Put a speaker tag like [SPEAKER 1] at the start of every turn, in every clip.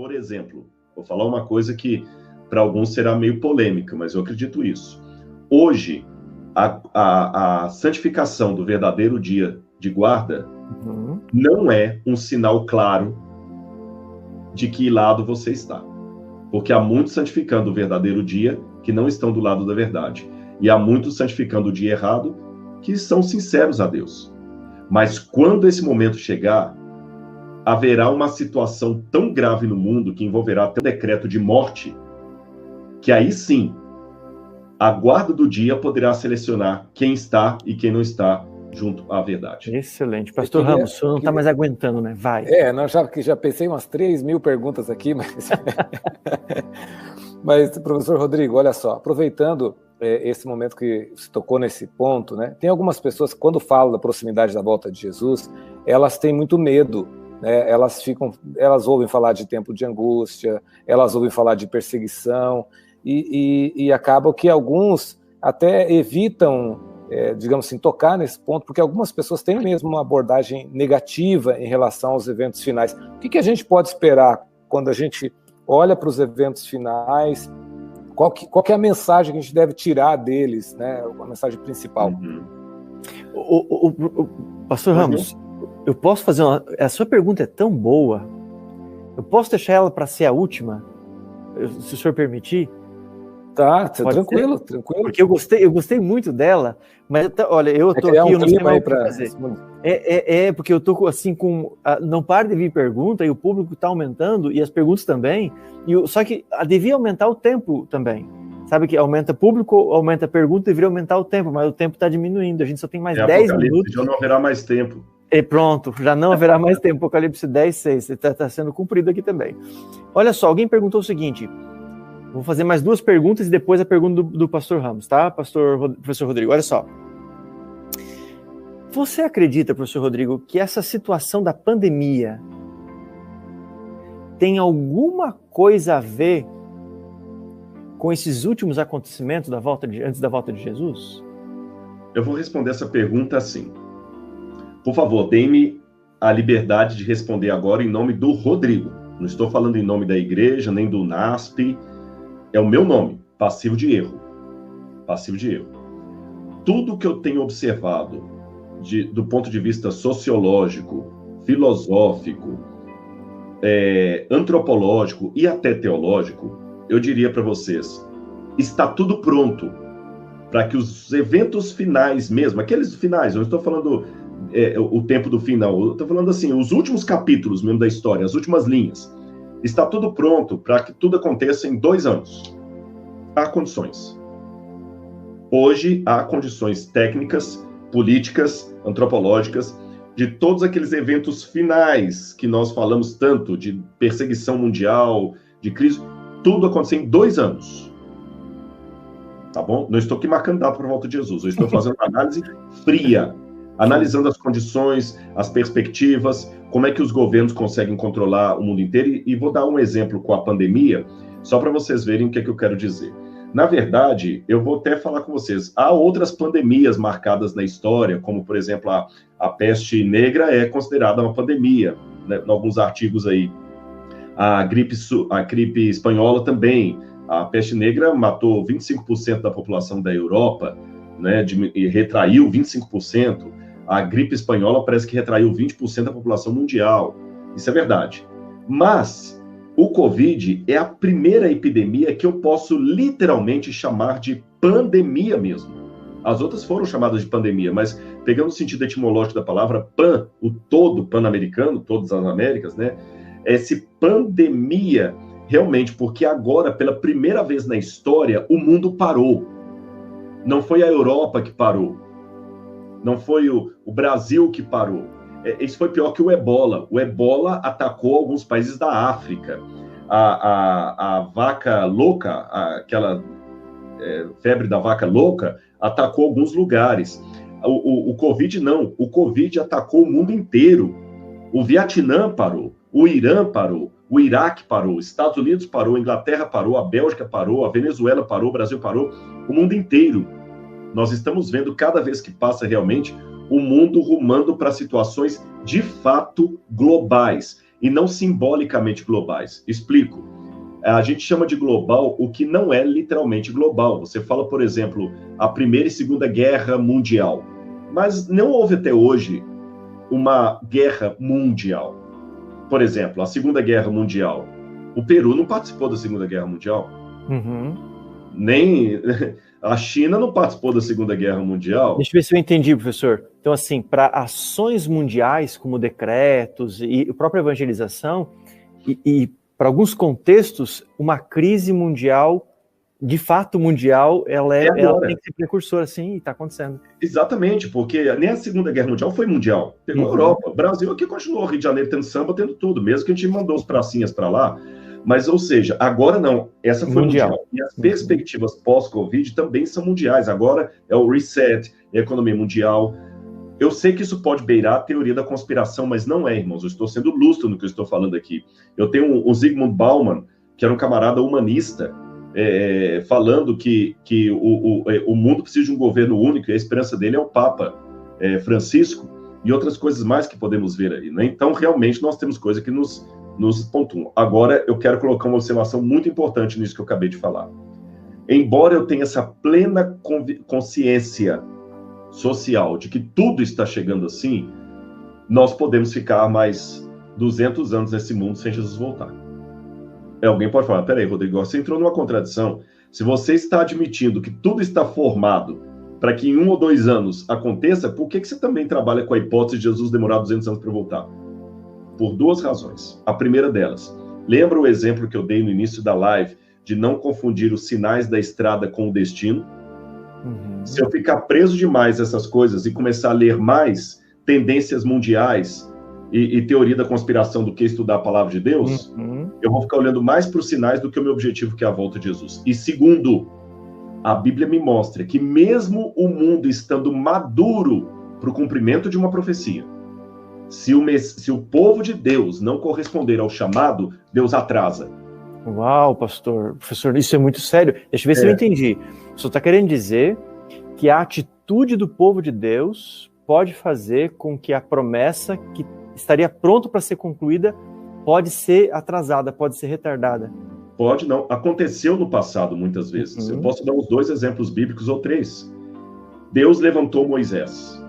[SPEAKER 1] Por exemplo, vou falar uma coisa que para alguns será meio polêmica, mas eu acredito isso. Hoje, a santificação do verdadeiro dia de guarda não é um sinal claro de que lado você está. Porque há muitos santificando o verdadeiro dia que não estão do lado da verdade. E há muitos santificando o dia errado que são sinceros a Deus. Mas quando esse momento chegar, haverá uma situação tão grave no mundo que envolverá até um decreto de morte, que aí sim, a guarda do dia poderá selecionar quem está e quem não está junto à verdade.
[SPEAKER 2] Excelente. Pastor Ramos, o senhor não está mais aguentando, né? Vai.
[SPEAKER 3] Já pensei umas 3.000 perguntas aqui, mas... Mas, professor Rodrigo, olha só, aproveitando esse momento que você tocou nesse ponto, né? Tem algumas pessoas que, quando falam da proximidade da volta de Jesus, elas têm muito medo, né? Elas ouvem falar de tempo de angústia, elas ouvem falar de perseguição, e acabam que alguns até evitam, digamos assim, tocar nesse ponto, porque algumas pessoas têm mesmo uma abordagem negativa em relação aos eventos finais. O que a gente pode esperar quando a gente olha para os eventos finais? Qual que é a mensagem que a gente deve tirar deles, né? A mensagem principal.
[SPEAKER 2] Pastor Ramos, eu posso fazer a sua pergunta é tão boa, eu posso deixar ela para ser a última, se o senhor permitir?
[SPEAKER 3] Tá, tranquilo.
[SPEAKER 2] Porque eu gostei muito dela, mas olha, eu tô aqui, eu não sei mais o que fazer. Porque eu tô assim não para de vir pergunta, e o público está aumentando, e as perguntas também, só que devia aumentar o tempo também. Sabe que aumenta público, aumenta a pergunta, deveria aumentar o tempo, mas o tempo está diminuindo, a gente só tem mais 10 minutos.
[SPEAKER 1] Já não haverá mais tempo.
[SPEAKER 2] E pronto, já não haverá mais tempo. Apocalipse 10:6, está sendo cumprido aqui também. Olha só, alguém perguntou o seguinte... Vou fazer mais 2 perguntas e depois a pergunta do pastor Ramos, tá, professor Rodrigo? Olha só. Você acredita, professor Rodrigo, que essa situação da pandemia tem alguma coisa a ver com esses últimos acontecimentos antes da volta de Jesus?
[SPEAKER 1] Eu vou responder essa pergunta assim. Por favor, dê-me a liberdade de responder agora em nome do Rodrigo. Não estou falando em nome da igreja, nem do NASP. É o meu nome, passivo de erro. Passivo de erro. Tudo que eu tenho observado do ponto de vista sociológico, filosófico, antropológico e até teológico, eu diria para vocês, está tudo pronto para que os eventos finais mesmo, aqueles finais, eu não estou falando o tempo do final, eu estou falando assim, os últimos capítulos mesmo da história, as últimas linhas, está tudo pronto para que tudo aconteça em 2 anos. Há condições. Hoje, há condições técnicas, políticas, antropológicas, de todos aqueles eventos finais que nós falamos tanto, de perseguição mundial, de crise, tudo acontecer em 2 anos. Tá bom? Não estou aqui marcando data para a volta de Jesus, eu estou fazendo uma análise fria, analisando as condições, as perspectivas, como é que os governos conseguem controlar o mundo inteiro, e vou dar um exemplo com a pandemia, só para vocês verem o que é que eu quero dizer. Na verdade, eu vou até falar com vocês, há outras pandemias marcadas na história, como, por exemplo, a peste negra é considerada uma pandemia, né, em alguns artigos aí. A gripe espanhola também, a peste negra matou 25% da população da Europa, né, e retraiu 25%. A gripe espanhola parece que retraiu 20% da população mundial. Isso é verdade. Mas o Covid é a primeira epidemia que eu posso literalmente chamar de pandemia mesmo. As outras foram chamadas de pandemia, mas pegando o sentido etimológico da palavra pan, o todo pan-americano, todas as Américas, né? Esse pandemia, realmente, porque agora, pela primeira vez na história, o mundo parou. Não foi a Europa que parou. Não foi o Brasil que parou. Isso foi pior que o Ebola. O Ebola atacou alguns países da África. A vaca louca, aquela febre da vaca louca, atacou alguns lugares. O Covid não. O Covid atacou o mundo inteiro. O Vietnã parou. O Irã parou. O Iraque parou. Os Estados Unidos parou. A Inglaterra parou. A Bélgica parou. A Venezuela parou. O Brasil parou. O mundo inteiro. Nós estamos vendo, cada vez que passa realmente, o mundo rumando para situações de fato globais. e não simbolicamente globais. Explico. A gente chama de global o que não é literalmente global. Você fala, por exemplo, a Primeira e Segunda Guerra Mundial. Mas não houve até hoje uma guerra mundial. Por exemplo, a Segunda Guerra Mundial. O Peru não participou da Segunda Guerra Mundial. Nem a China não participou da Segunda Guerra Mundial.
[SPEAKER 2] Deixa eu ver se eu entendi, professor. Então, assim, para ações mundiais, como decretos e a própria evangelização, e para alguns contextos, uma crise mundial, de fato mundial, ela tem que ser precursora, sim, e está acontecendo.
[SPEAKER 1] Exatamente, porque nem a Segunda Guerra Mundial foi mundial. Pegou a Europa. O Brasil aqui continuou, Rio de Janeiro tendo samba, tendo tudo, mesmo que a gente mandou os pracinhas para lá. Mas, ou seja, agora não, essa foi mundial. E as perspectivas pós-Covid também são mundiais. Agora é o reset, é a economia mundial. Eu sei que isso pode beirar a teoria da conspiração, mas não é, irmãos. Eu estou sendo lustro no que eu estou falando aqui. Eu tenho o Zygmunt Bauman, que era um camarada humanista, falando que o mundo precisa de um governo único e a esperança dele é o Papa Francisco e outras coisas mais que podemos ver aí, né? Então, realmente, nós temos coisas que nos pontuam. Agora, eu quero colocar uma observação muito importante nisso que eu acabei de falar. Embora eu tenha essa plena consciência social de que tudo está chegando assim, nós podemos ficar mais 200 anos nesse mundo sem Jesus voltar. Alguém pode falar, peraí, Rodrigo, você entrou numa contradição. Se você está admitindo que tudo está formado para que em 1 ou 2 anos aconteça, por que você também trabalha com a hipótese de Jesus demorar 200 anos para voltar? Por 2 razões. A primeira delas, lembra o exemplo que eu dei no início da live de não confundir os sinais da estrada com o destino? Se eu ficar preso demais a essas coisas e começar a ler mais tendências mundiais e teoria da conspiração do que estudar a palavra de Deus, eu vou ficar olhando mais para os sinais do que o meu objetivo, que é a volta de Jesus. E segundo, a Bíblia me mostra que mesmo o mundo estando maduro para o cumprimento de uma profecia, se o povo de Deus não corresponder ao chamado, Deus atrasa.
[SPEAKER 2] Uau, pastor. Professor, isso é muito sério. Deixa eu ver se eu entendi. O senhor está querendo dizer que a atitude do povo de Deus pode fazer com que a promessa que estaria pronta para ser concluída pode ser atrasada, pode ser retardada?
[SPEAKER 1] Pode não. Aconteceu no passado muitas vezes. Eu posso dar uns 2 exemplos bíblicos ou 3. Deus levantou Moisés.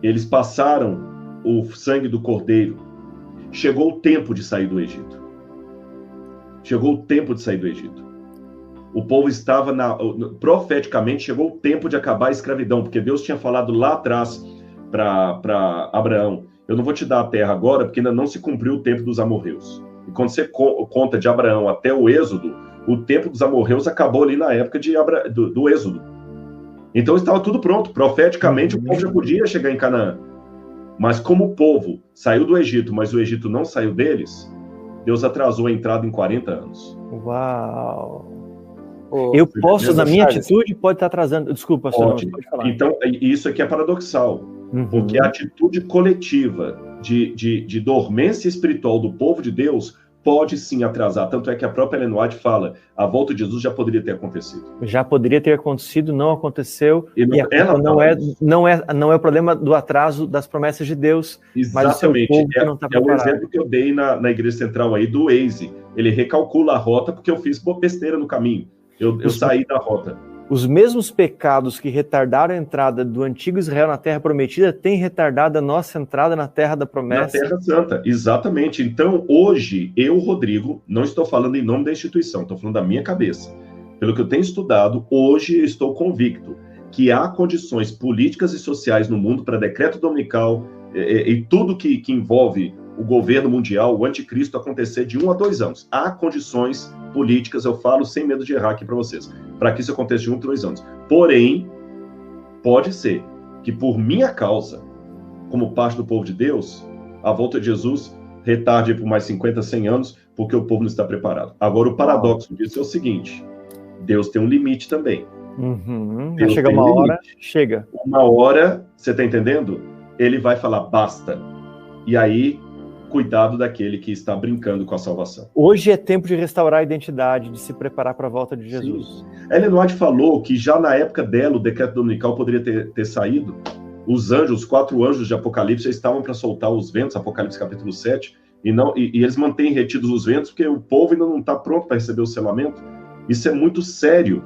[SPEAKER 1] Eles passaram o sangue do cordeiro. Chegou o tempo de sair do Egito. O povo estava profeticamente chegou o tempo de acabar a escravidão, porque Deus tinha falado lá atrás para Abraão: eu não vou te dar a terra agora, porque ainda não se cumpriu o tempo dos amorreus. E quando você conta de Abraão até o Êxodo, o tempo dos amorreus acabou ali na época do Êxodo. Então estava tudo pronto. Profeticamente, o povo já podia chegar em Canaã. Mas como o povo saiu do Egito, mas o Egito não saiu deles, Deus atrasou a entrada em 40 anos.
[SPEAKER 2] Uau! Eu posso, na minha atitude, pode estar atrasando. Desculpa, pode falar.
[SPEAKER 1] Então, isso aqui é paradoxal. Porque a atitude coletiva de dormência espiritual do povo de Deus pode sim atrasar. Tanto é que a própria Ellen White fala: a volta de Jesus já poderia ter acontecido.
[SPEAKER 2] Já poderia ter acontecido, não aconteceu. Não é o problema do atraso das promessas de Deus.
[SPEAKER 1] Exatamente.
[SPEAKER 2] Mas o seu povo que não está preparado.
[SPEAKER 1] É o exemplo que eu dei na igreja central aí do Waze. Ele recalcula a rota porque eu fiz besteira no caminho. Eu saí da rota.
[SPEAKER 2] Os mesmos pecados que retardaram a entrada do antigo Israel na Terra Prometida têm retardado a nossa entrada na Terra da Promessa.
[SPEAKER 1] Na Terra Santa, exatamente. Então, hoje, eu, Rodrigo, não estou falando em nome da instituição, estou falando da minha cabeça. Pelo que eu tenho estudado, hoje eu estou convicto que há condições políticas e sociais no mundo para decreto dominical e tudo que envolve o governo mundial, o anticristo, acontecer de 1 a 2 anos. Há condições políticas, eu falo sem medo de errar aqui para vocês, para que isso aconteça de 1 a 2 anos. Porém, pode ser que por minha causa, como parte do povo de Deus, a volta de Jesus retarde por mais 50, 100 anos, porque o povo não está preparado. Agora, o paradoxo disso é o seguinte: Deus tem um limite também.
[SPEAKER 2] Vai chegar uma hora, chega.
[SPEAKER 1] Uma hora, você está entendendo? Ele vai falar, basta. E aí, cuidado daquele que está brincando com a salvação.
[SPEAKER 2] Hoje é tempo de restaurar a identidade, de se preparar para a volta de Jesus.
[SPEAKER 1] Ellen White falou que já na época dela, o decreto dominical poderia ter saído. Os 4 anjos de Apocalipse, estavam para soltar os ventos, Apocalipse capítulo 7, e eles mantêm retidos os ventos porque o povo ainda não está pronto para receber o selamento. Isso é muito sério,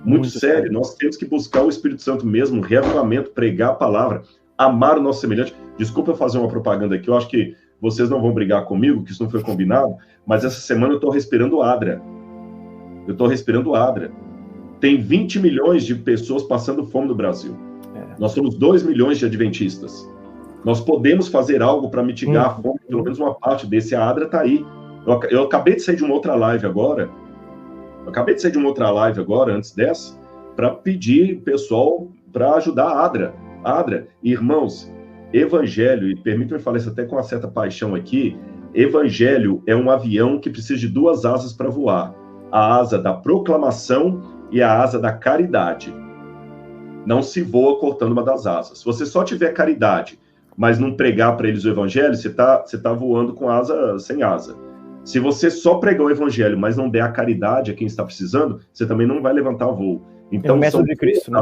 [SPEAKER 1] muito sério. Nós temos que buscar o Espírito Santo mesmo, reavivamento, pregar a palavra, amar o nosso semelhante. Desculpa eu fazer uma propaganda aqui, eu acho que vocês não vão brigar comigo, que isso não foi combinado, mas essa semana eu estou respirando Adra. Tem 20 milhões de pessoas passando fome no Brasil. Nós somos 2 milhões de adventistas. Nós podemos fazer algo para mitigar a fome, pelo menos uma parte desse. A Adra está aí. Eu acabei de sair de uma outra live agora. Antes dessa, para pedir pessoal para ajudar a Adra. Irmãos, evangelho, e permitam-me falar isso até com uma certa paixão aqui, evangelho é um avião que precisa de 2 asas para voar. A asa da proclamação e a asa da caridade. Não se voa cortando uma das asas. Se você só tiver caridade, mas não pregar para eles o evangelho, você tá voando com asa sem asa. Se você só pregar o evangelho, mas não der a caridade a quem está precisando, você também não vai levantar voo. Então,
[SPEAKER 2] é o método de Cristo, né?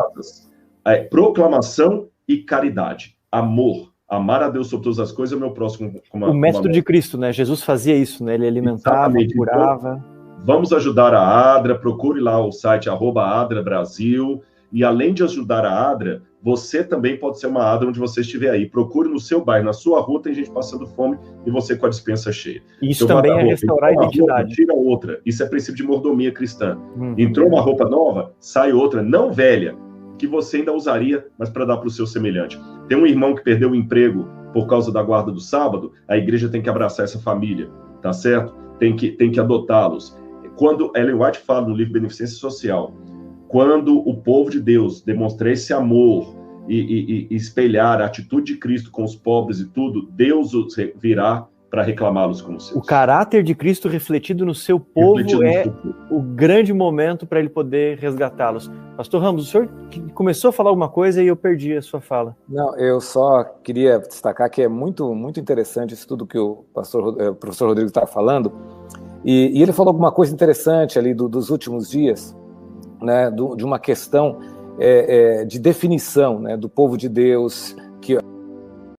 [SPEAKER 1] Proclamação e caridade. Amor. Amar a Deus sobre todas as coisas é o meu próximo.
[SPEAKER 2] O método de Cristo, né? Jesus fazia isso, né? Ele alimentava, curava.
[SPEAKER 1] Então, vamos ajudar a Adra, procure lá o site @Adra Brasil, e além de ajudar a Adra, você também pode ser uma Adra onde você estiver aí. Procure no seu bairro, na sua rua, tem gente passando fome e você com a despensa cheia.
[SPEAKER 2] Isso também é restaurar a identidade.
[SPEAKER 1] Roupa, tira outra. Isso é princípio de mordomia cristã. Entrou uma roupa nova, sai outra, não velha, que você ainda usaria, mas para dar para o seu semelhante. Tem um irmão que perdeu o emprego por causa da guarda do sábado, a igreja tem que abraçar essa família, tá certo? Tem que adotá-los. Quando Ellen White fala no livro Beneficência Social, quando o povo de Deus demonstrar esse amor e espelhar a atitude de Cristo com os pobres e tudo, Deus os virá para reclamá-los como seus.
[SPEAKER 2] O caráter de Cristo refletido no seu povo o grande momento para ele poder resgatá-los. Pastor Ramos, o senhor começou a falar alguma coisa e eu perdi a sua fala.
[SPEAKER 3] Não, eu só queria destacar que é muito, muito interessante isso tudo que o professor Rodrigo está falando. E ele falou alguma coisa interessante ali dos últimos dias, né, de uma questão de definição, né, do povo de Deus,